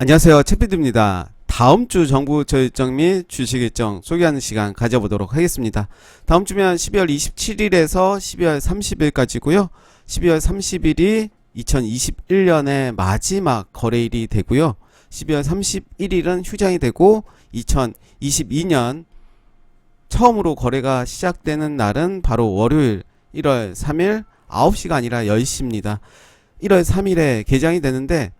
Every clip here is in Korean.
안녕하세요. 채피드입니다. 다음 주 정부 일정 및 주식 일정 소개하는 시간 가져보도록 하겠습니다. 다음 주면 12월 27일에서 12월 30일까지고요. 12월 30일이 2021년의 마지막 거래일이 되고요. 12월 31일은 휴장이 되고 2022년 처음으로 거래가 시작되는 날은 바로 월요일 1월 3일 9시가 아니라 10시입니다. 1월 3일에 개장이 되는데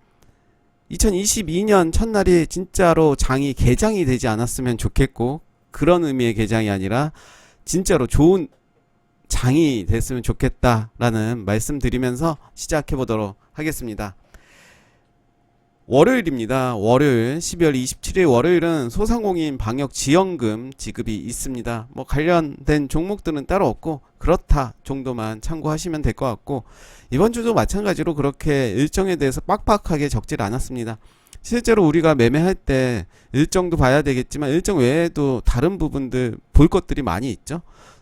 2022년 첫날이 진짜로 장이 개장이 되지 않았으면 좋겠고, 그런 의미의 개장이 아니라 진짜로 좋은 장이 됐으면 좋겠다라는 말씀드리면서 시작해 보도록 하겠습니다. 월요일입니다. 월요일 12월 27일 월요일은 소상공인 방역 지원금 지급이 있습니다. 뭐 관련된 종목들은 따로 없고 그렇다 정도만 참고하시면 될 것 같고, 이번 주도 마찬가지로 그렇게 일정에 대해서 빡빡하게 적질 않았습니다. 실제로 우리가 매매할 때 일정도 봐야 되겠지만 일정 외에도 다른 부분들 볼 것들이 많이 있죠.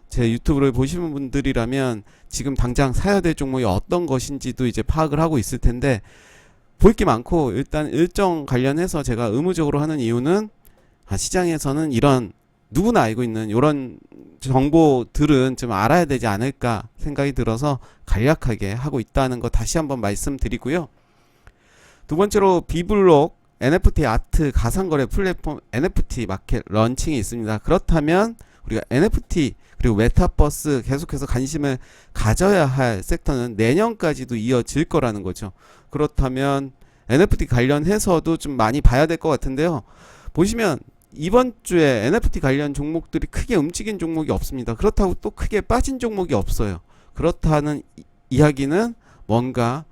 제 유튜브를 보시는 분들이라면 지금 당장 사야 될 종목이 어떤 것인지도 이제 파악을 하고 있을 텐데, 볼 게 많고 일단 일정 관련해서 제가 의무적으로 하는 이유는 시장에서는 이런 누구나 알고 있는 이런 정보들은 좀 알아야 되지 않을까 생각이 들어서 간략하게 하고 있다는 거 다시 한번 말씀드리고요. 두 번째로 비블록 NFT 아트 가상거래 플랫폼 NFT 마켓 런칭이 있습니다. 그렇다면 우리가 NFT 그리고 메타버스 계속해서 관심을 가져야 할 섹터는 내년까지도 이어질 거라는 거죠. 그렇다면 NFT 관련해서도 좀 많이 봐야 될 것 같은데요. 보시면 이번 주에 NFT 관련 종목들이 크게 움직인 종목이 없습니다. 그렇다고 또 크게 빠진 종목이 없어요. 그렇다는 이야기는 뭔가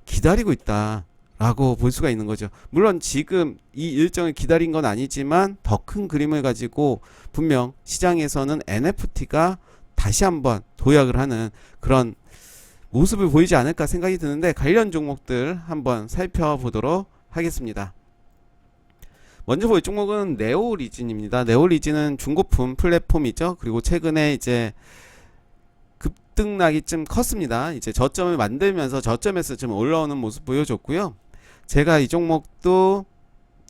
기다리고 있다 라고 볼 수가 있는 거죠. 물론 지금 이 일정을 기다린 건 아니지만 더 큰 그림을 가지고 분명 시장에서는 NFT가 다시 한번 도약을 하는 그런 모습을 보이지 않을까 생각이 드는데, 관련 종목들 한번 살펴보도록 하겠습니다. 먼저 볼 종목은 네오리진입니다. 네오리진은 중고품 플랫폼이죠. 그리고 최근에 이제 급등락이 좀 컸습니다. 이제 저점을 만들면서 저점에서 좀 올라오는 모습 보여줬고요. 제가 이 종목도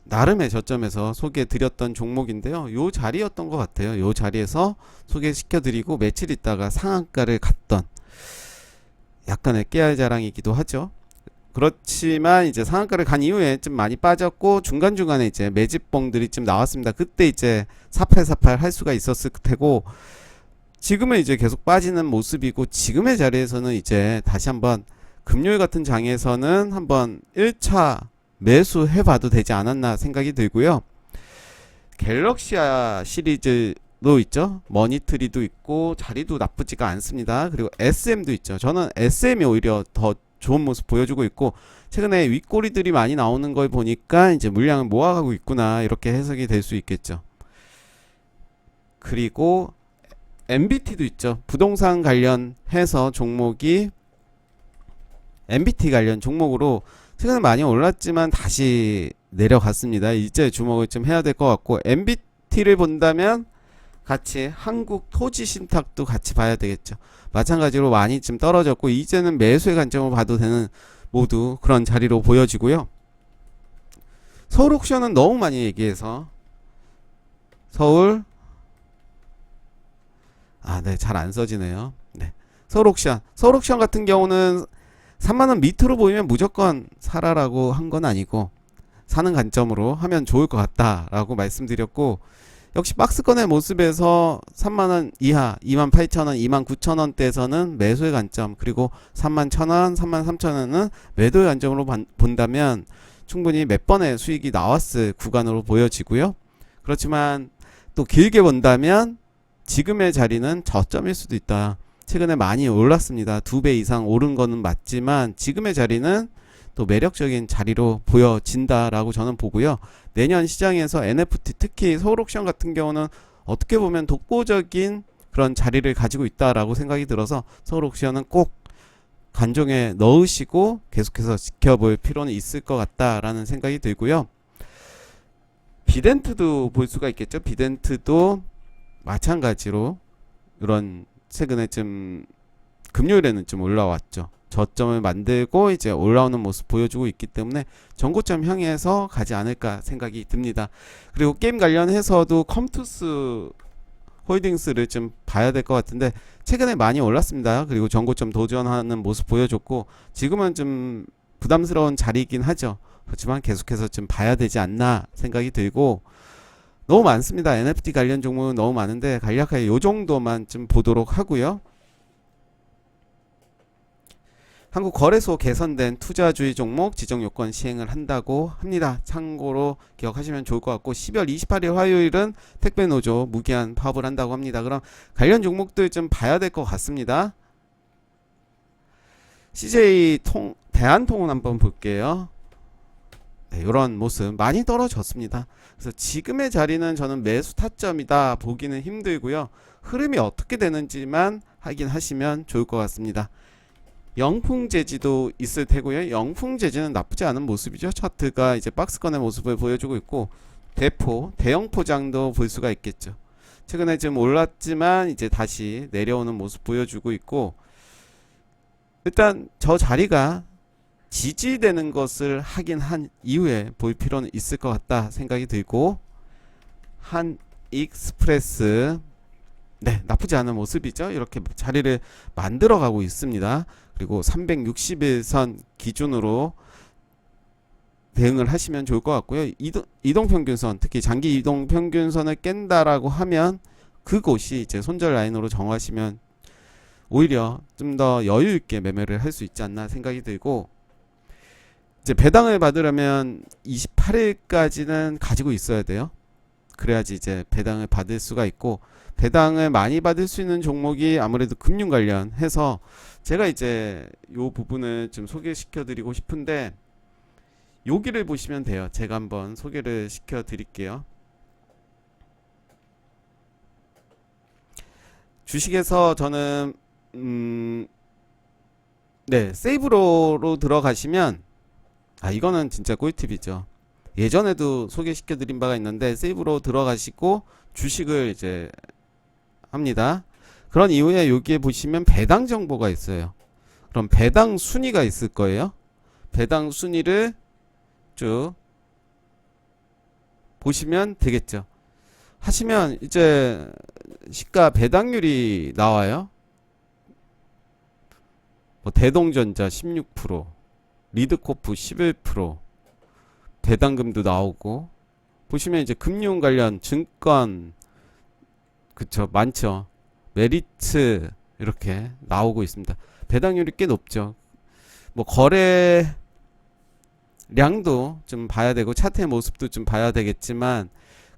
나름의 저점에서 소개해 드렸던 종목인데요. 요 자리였던 것 같아요. 요 자리에서 소개시켜 드리고 며칠 있다가 상한가를 갔던 약간의 깨알 자랑이기도 하죠. 그렇지만 이제 상한가를 간 이후에 좀 많이 빠졌고 중간중간에 이제 매집봉들이 좀 나왔습니다. 그때 이제 4848 할 수가 있었을 테고, 지금은 이제 계속 빠지는 모습이고, 지금의 자리에서는 이제 다시 한번 금요일 같은 장에서는 한번 1차 매수해 봐도 되지 않았나 생각이 들고요. 갤럭시아 시리즈도 있죠. 머니트리도 있고 자리도 나쁘지가 않습니다. 그리고 SM도 있죠. 저는 SM이 오히려 더 좋은 모습 보여주고 있고, 최근에 윗꼬리들이 많이 나오는 걸 보니까 이제 물량을 모아가고 있구나 이렇게 해석이 될 수 있겠죠. 그리고 MBT도 있죠. 부동산 관련해서 종목이 MBT 관련 종목으로 최근에 많이 올랐지만 다시 내려갔습니다. 이제 주목을 좀 해야 될 것 같고, MBT를 본다면 같이 한국 토지 신탁도 같이 봐야 되겠죠. 마찬가지로 많이 좀 떨어졌고 이제는 매수의 관점으로 봐도 되는 모두 그런 자리로 보여지고요. 서울 옥션은 너무 많이 얘기해서 서울 네, 잘 안 써지네요. 네. 서울 옥션 같은 경우는 3만원 밑으로 보이면 무조건 사라라고 한 건 아니고 사는 관점으로 하면 좋을 것 같다라고 말씀드렸고, 역시 박스권의 모습에서 3만원 이하 28,000원 29,000원대에서는 매수의 관점, 그리고 31,000원 33,000원은 매도의 관점으로 본다면 충분히 몇 번의 수익이 나왔을 구간으로 보여지고요. 그렇지만 또 길게 본다면 지금의 자리는 저점일 수도 있다. 최근에 많이 올랐습니다. 2배 이상 오른 거는 맞지만 지금의 자리는 또 매력적인 자리로 보여진다라고 저는 보고요. 내년 시장에서 NFT, 특히 서울옥션 같은 경우는 어떻게 보면 독보적인 그런 자리를 가지고 있다라고 생각이 들어서 서울옥션은 꼭 관종에 넣으시고 계속해서 지켜볼 필요는 있을 것 같다라는 생각이 들고요. 비덴트도 볼 수가 있겠죠. 비덴트도 마찬가지로 이런 최근에 좀 금요일에는 좀 올라왔죠. 저점을 만들고 이제 올라오는 모습 보여주고 있기 때문에 전고점 향해서 가지 않을까 생각이 듭니다. 그리고 게임 관련해서도 컴투스 홀딩스를 좀 봐야 될 것 같은데 최근에 많이 올랐습니다. 그리고 전고점 도전하는 모습 보여줬고 지금은 좀 부담스러운 자리이긴 하죠. 그렇지만 계속해서 좀 봐야 되지 않나 생각이 들고, 너무 많습니다. NFT 관련 종목은 너무 많은데 간략하게 요 정도만 좀 보도록 하고요. 한국거래소 개선된 투자주의 종목 지정 요건 시행을 한다고 합니다. 참고로 기억하시면 좋을 것 같고, 12월 28일 화요일은 택배노조 무기한 파업을 한다고 합니다. 그럼 관련 종목들 좀 봐야 될 것 같습니다. CJ 대한통운 한번 볼게요. 네, 이런 모습 많이 떨어졌습니다. 그래서 지금의 자리는 저는 매수 타점이다 보기는 힘들고요. 흐름이 어떻게 되는지만 확인하시면 좋을 것 같습니다. 영풍재지도 있을 테고요. 영풍재지는 나쁘지 않은 모습이죠. 차트가 이제 박스권의 모습을 보여주고 있고, 대형 포장도 볼 수가 있겠죠. 최근에 좀 올랐지만 이제 다시 내려오는 모습 보여주고 있고, 일단 저 자리가 지지되는 것을 확인한 이후에 볼 필요는 있을 것 같다 생각이 들고, 한 익스프레스, 네, 나쁘지 않은 모습이죠. 이렇게 자리를 만들어 가고 있습니다. 그리고 361선 기준으로 대응을 하시면 좋을 것 같고요. 이동평균선, 특히 장기 이동평균선을 깬다라고 하면 그곳이 이제 손절 라인으로 정하시면 오히려 좀 더 여유 있게 매매를 할 수 있지 않나 생각이 들고, 이제 배당을 받으려면 28일까지는 가지고 있어야 돼요. 그래야지 이제 배당을 받을 수가 있고, 배당을 많이 받을 수 있는 종목이 아무래도 금융 관련해서 제가 이제 요 부분을 좀 소개시켜 드리고 싶은데, 여기를 보시면 돼요. 제가 한번 소개를 시켜 드릴게요. 주식에서 저는 네, 세이브로로 들어가시면, 이거는 진짜 꿀팁이죠. 예전에도 소개시켜 드린 바가 있는데, 세이브로 들어가시고 주식을 이제 합니다. 그런 이후에 여기에 보시면 배당 정보가 있어요. 그럼 배당 순위가 있을 거예요. 배당 순위를 쭉 보시면 되겠죠. 하시면 이제 시가 배당률이 나와요. 뭐 대동전자 16%, 리드코프 11%, 배당금도 나오고, 보시면 이제 금융 관련 증권, 그쵸, 많죠. 메리츠 이렇게 나오고 있습니다. 배당률이 꽤 높죠. 뭐 거래량도 좀 봐야 되고 차트의 모습도 좀 봐야 되겠지만,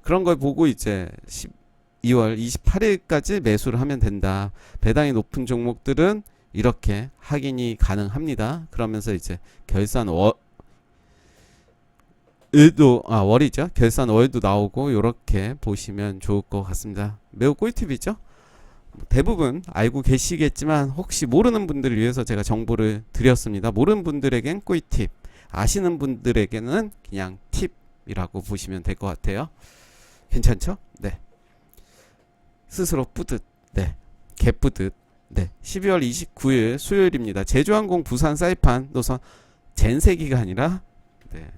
그런 걸 보고 이제 12월 28일까지 매수를 하면 된다. 배당이 높은 종목들은 이렇게 확인이 가능합니다. 그러면서 이제 월이죠. 결산 월도 나오고, 이렇게 보시면 좋을 것 같습니다. 매우 꿀팁이죠. 대부분 알고 계시겠지만 혹시 모르는 분들을 위해서 제가 정보를 드렸습니다. 모르는 분들에겐 꿀팁, 아시는 분들에게는 그냥 팁이라고 보시면 될 것 같아요. 괜찮죠? 네. 스스로 뿌듯, 네, 개뿌듯. 네, 12월 29일 수요일입니다. 제주항공 부산 사이판 노선 젠세기가 아니라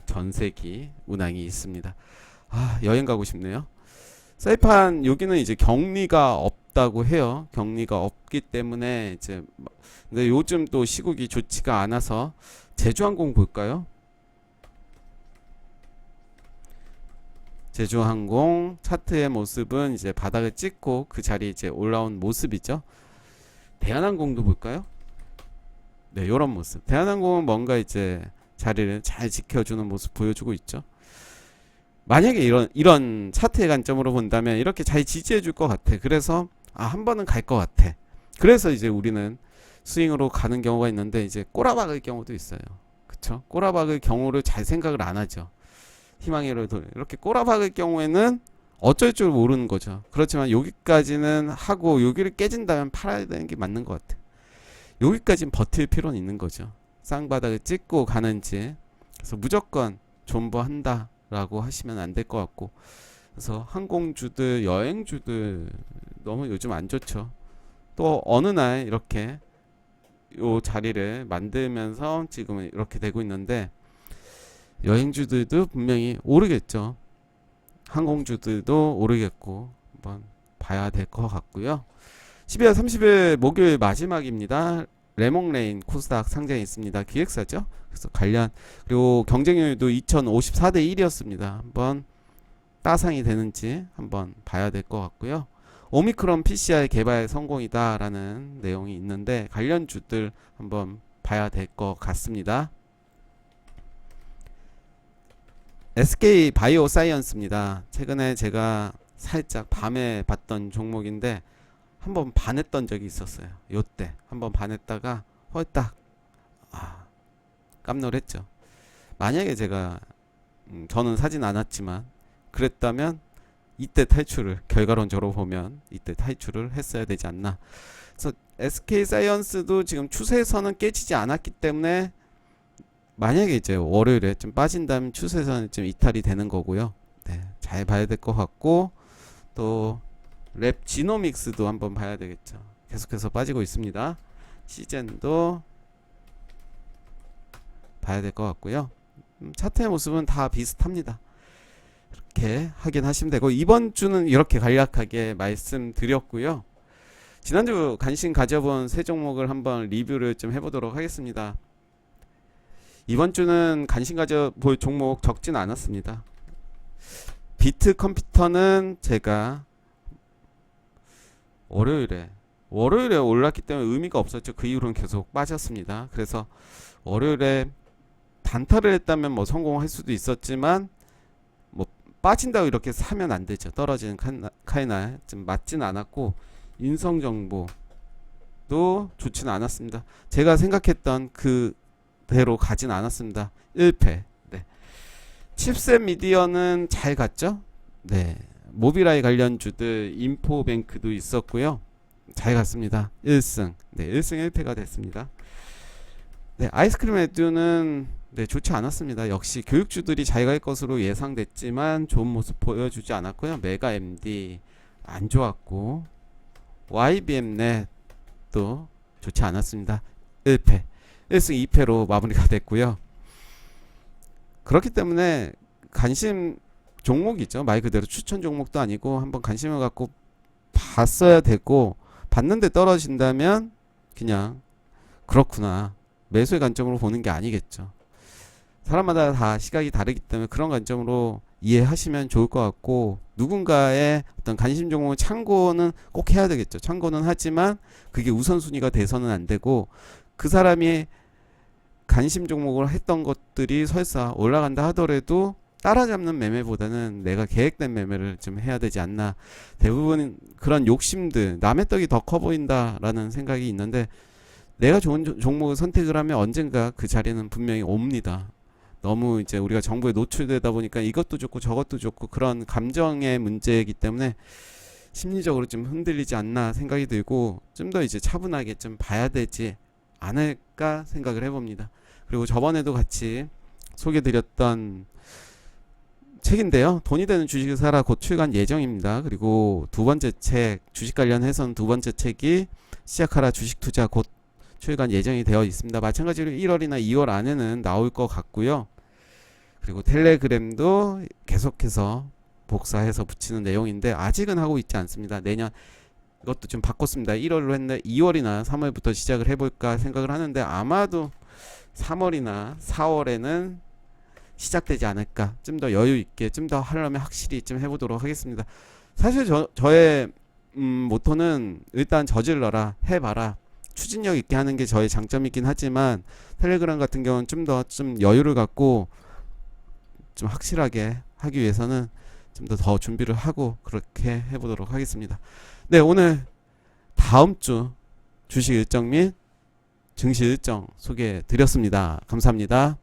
전세기 운항이 있습니다. 여행 가고 싶네요. 사이판 여기는 이제 격리가 없다고 해요. 격리가 없기 때문에 이제, 근데 요즘 또 시국이 좋지가 않아서 제주항공 볼까요? 제주항공 차트의 모습은 이제 바닥을 찍고 그 자리에 이제 올라온 모습이죠. 대한항공도 볼까요? 네, 요런 모습. 대한항공은 뭔가 이제 자리를 잘 지켜주는 모습 보여주고 있죠. 만약에 이런 차트의 관점으로 본다면 이렇게 잘 지지해 줄 것 같아. 그래서 한 번은 갈 것 같아. 그래서 이제 우리는 스윙으로 가는 경우가 있는데, 이제 꼬라박을 경우도 있어요. 그쵸? 꼬라박을 경우를 잘 생각을 안 하죠. 희망으로 이렇게 꼬라박을 경우에는 어쩔 줄 모르는 거죠. 그렇지만 여기까지는 하고 여기를 깨진다면 팔아야 되는 게 맞는 것 같아. 여기까지는 버틸 필요는 있는 거죠. 쌍바닥을 찍고 가는지. 그래서 무조건 존버한다 라고 하시면 안 될 것 같고, 그래서 항공주들, 여행주들 너무 요즘 안 좋죠. 또 어느 날 이렇게 요 자리를 만들면서 지금은 이렇게 되고 있는데, 여행주들도 분명히 오르겠죠. 항공주들도 오르겠고 한번 봐야 될 것 같고요. 12월 30일 목요일 마지막입니다. 레몽레인 코스닥 상장이 있습니다. 기획사죠. 그래서 관련, 그리고 경쟁률도 2054대 1이었습니다. 한번 따상이 되는지 한번 봐야 될 것 같고요. 오미크론 PCR 개발 성공이다 라는 내용이 있는데 관련주들 한번 봐야 될 것 같습니다. SK 바이오사이언스입니다. 최근에 제가 살짝 밤에 봤던 종목인데 한번 반했던 적이 있었어요. 요때 한번 반했다가 헐딱 깜놀했죠. 만약에 제가 저는 사진 않았지만 그랬다면 이때 탈출을, 결과론적으로 보면 이때 탈출을 했어야 되지 않나. 그래서 SK사이언스도 지금 추세선은 깨지지 않았기 때문에 만약에 이제 월요일에 좀 빠진다면 추세선은 좀 이탈이 되는 거고요. 네, 잘 봐야 될 것 같고, 또 랩 지노믹스도 한번 봐야 되겠죠. 계속해서 빠지고 있습니다. 시젠도 봐야 될 것 같고요. 차트의 모습은 다 비슷합니다. 이렇게 확인하시면 되고, 이번 주는 이렇게 간략하게 말씀드렸고요. 지난주 관심 가져본 세 종목을 한번 리뷰를 좀 해보도록 하겠습니다. 이번 주는 관심 가져볼 종목 적진 않았습니다. 비트 컴퓨터는 제가 월요일에 올랐기 때문에 의미가 없었죠. 그 이후로는 계속 빠졌습니다. 그래서 월요일에 단타를 했다면 뭐 성공할 수도 있었지만 뭐 빠진다고 이렇게 사면 안 되죠. 떨어지는 카이나 좀 맞지는 않았고, 인성정보도 좋지는 않았습니다. 제가 생각했던 그대로 가진 않았습니다. 1패. 네. 칩셋 미디어는 잘 갔죠. 네. 모비라이 관련주들 인포뱅크도 있었고요. 잘 갔습니다. 1승. 네, 1승 1패가 됐습니다. 네, 아이스크림 에듀는 네, 좋지 않았습니다. 역시 교육주들이 잘 갈 것으로 예상됐지만 좋은 모습 보여주지 않았고요. 메가 MD 안 좋았고, YBM 넷도 좋지 않았습니다. 1패. 1승 2패로 마무리가 됐고요. 그렇기 때문에 관심 종목이죠. 말 그대로 추천 종목도 아니고 한번 관심을 갖고 봤어야 되고, 봤는데 떨어진다면 그냥 그렇구나, 매수의 관점으로 보는 게 아니겠죠. 사람마다 다 시각이 다르기 때문에 그런 관점으로 이해하시면 좋을 것 같고, 누군가의 어떤 관심 종목을 참고는 꼭 해야 되겠죠. 참고는 하지만 그게 우선순위가 돼서는 안 되고, 그 사람이 관심 종목을 했던 것들이 설사 올라간다 하더라도 따라잡는 매매보다는 내가 계획된 매매를 좀 해야 되지 않나. 대부분 그런 욕심들, 남의 떡이 더 커 보인다라는 생각이 있는데, 내가 좋은 종목을 선택을 하면 언젠가 그 자리는 분명히 옵니다. 너무 이제 우리가 정보에 노출되다 보니까 이것도 좋고 저것도 좋고 그런 감정의 문제이기 때문에 심리적으로 좀 흔들리지 않나 생각이 들고, 좀 더 이제 차분하게 좀 봐야 되지 않을까 생각을 해봅니다. 그리고 저번에도 같이 소개드렸던 책인데요. 돈이 되는 주식을 사라 곧 출간 예정입니다. 그리고 두 번째 책, 주식 관련해서는 두 번째 책이 시작하라 주식 투자 곧 출간 예정이 되어 있습니다. 마찬가지로 1월이나 2월 안에는 나올 것 같고요. 그리고 텔레그램도 계속해서 복사해서 붙이는 내용인데 아직은 하고 있지 않습니다. 내년 이것도 좀 바꿨습니다. 1월로 했는데 2월이나 3월부터 시작을 해볼까 생각을 하는데, 아마도 3월이나 4월에는 시작되지 않을까. 좀 더 여유 있게 좀 더 하려면 확실히 좀 해보도록 하겠습니다. 사실 저의 모토는 일단 저질러라, 해봐라, 추진력 있게 하는 게 저의 장점이긴 하지만, 텔레그램 같은 경우는 좀 더 좀 여유를 갖고 좀 확실하게 하기 위해서는 좀 더 준비를 하고 그렇게 해보도록 하겠습니다. 네, 오늘 다음 주 주식 일정 및 증시 일정 소개해 드렸습니다. 감사합니다.